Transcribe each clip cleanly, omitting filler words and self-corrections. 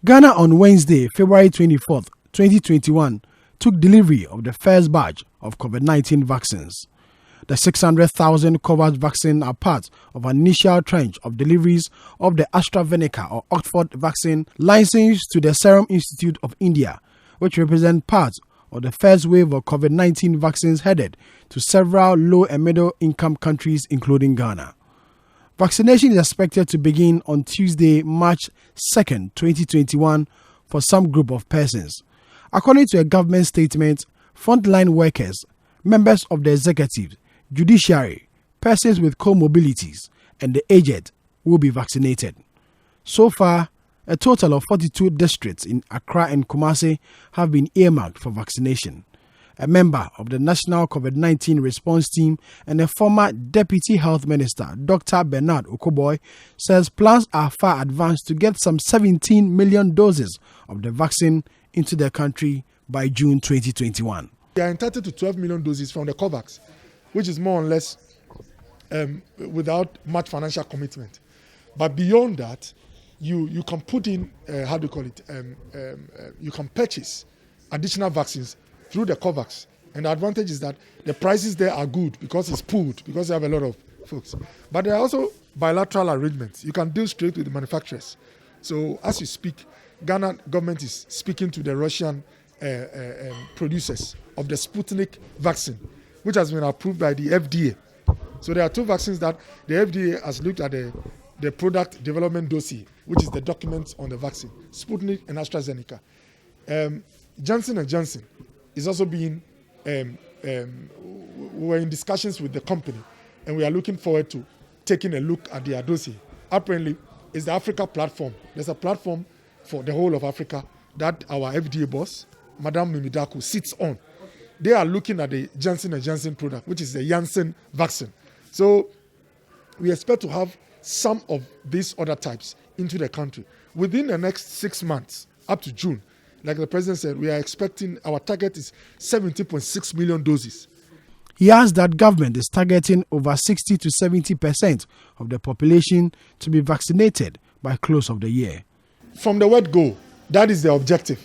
Ghana on Wednesday, February 24th, 2021, took delivery of the first batch of COVID-19 vaccines. The 600,000 COVAX vaccine are part of an initial tranche of deliveries of the AstraZeneca or Oxford vaccine licensed to the Serum Institute of India, which represent part of the first wave of COVID-19 vaccines headed to several low and middle income countries including Ghana. Vaccination is expected to begin on Tuesday, March 2nd, 2021 for some group of persons. According to a government statement, frontline workers, members of the executive, judiciary, persons with comorbidities, and the aged will be vaccinated. So far, a total of 42 districts in Accra and Kumasi have been earmarked for vaccination. A member of the National COVID-19 Response Team and a former Deputy Health Minister, Dr. Bernard Oko Boye, says plans are far advanced to get some 17 million doses of the vaccine into the country by June 2021. They are entitled to 12 million doses from the COVAX, which is more or less without much financial commitment. But beyond that, you can put in, you can purchase additional vaccines through the COVAX. And the advantage is that the prices there are good because it's pooled, because they have a lot of folks. But there are also bilateral arrangements. You can deal straight with the manufacturers. So as you speak, Ghana government is speaking to the Russian producers of the Sputnik vaccine, which has been approved by the FDA. So there are two vaccines that the FDA has looked at the product development dossier, which is the documents on the vaccine, Sputnik and AstraZeneca. Johnson & Johnson is also being, we're in discussions with the company, and we are looking forward to taking a look at their dossier. Apparently, it's the Africa platform. There's a platform for the whole of Africa that our FDA boss, Madame Mimidaku, sits on. They are looking at the Johnson & Johnson product, which is the Janssen vaccine. So we expect to have some of these other types into the country within the next 6 months, up to June. Like the president said, we are expecting, our target is 70.6 million doses. He adds that government is targeting over 60 to 70% of the population to be vaccinated by close of the year. From the word go, that is the objective,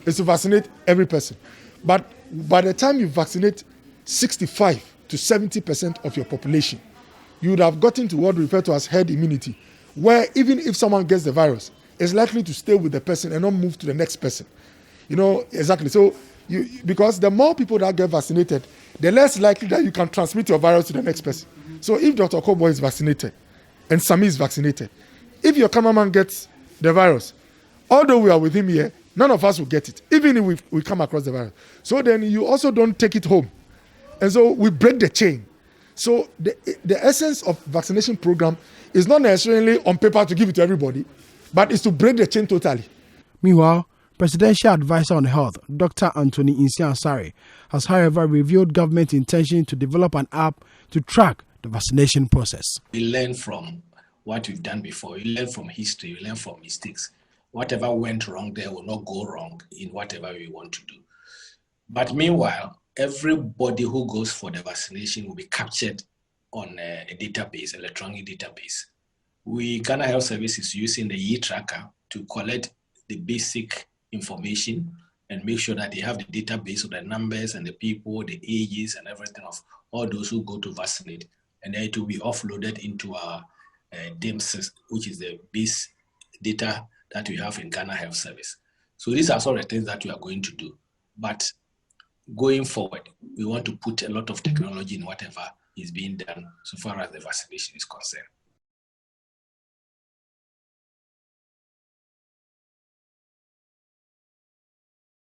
is to vaccinate every person. But by the time you vaccinate 65 to 70% of your population, you would have gotten to what we refer to as herd immunity, where even if someone gets the virus, it's likely to stay with the person and not move to the next person. You know, exactly. So, because the more people that get vaccinated, the less likely that you can transmit your virus to the next person. So if Dr. Okoe Boye is vaccinated and Sami is vaccinated, if your cameraman gets the virus, although we are with him here, none of us will get it, even if we come across the virus. So then you also don't take it home. And so we break the chain. So the essence of vaccination program is not necessarily on paper to give it to everybody, but it's to break the chain totally. Meanwhile, Presidential Advisor on Health, Dr. Anthony Insiansari, has however revealed government intention to develop an app to track the vaccination process. We learn from what we've done before. We learn from history. We learn from mistakes. Whatever went wrong there will not go wrong in whatever we want to do. But meanwhile, everybody who goes for the vaccination will be captured on a database, electronic database. Ghana Health Service is using the e-tracker to collect the basic information and make sure that they have the database of the numbers and the people, the ages and everything of all those who go to vaccinate. And then it will be offloaded into our DIMS, which is the base data that we have in Ghana Health Service. So these are sort of things that we are going to do. But going forward, we want to put a lot of technology in whatever is being done so far as the vaccination is concerned.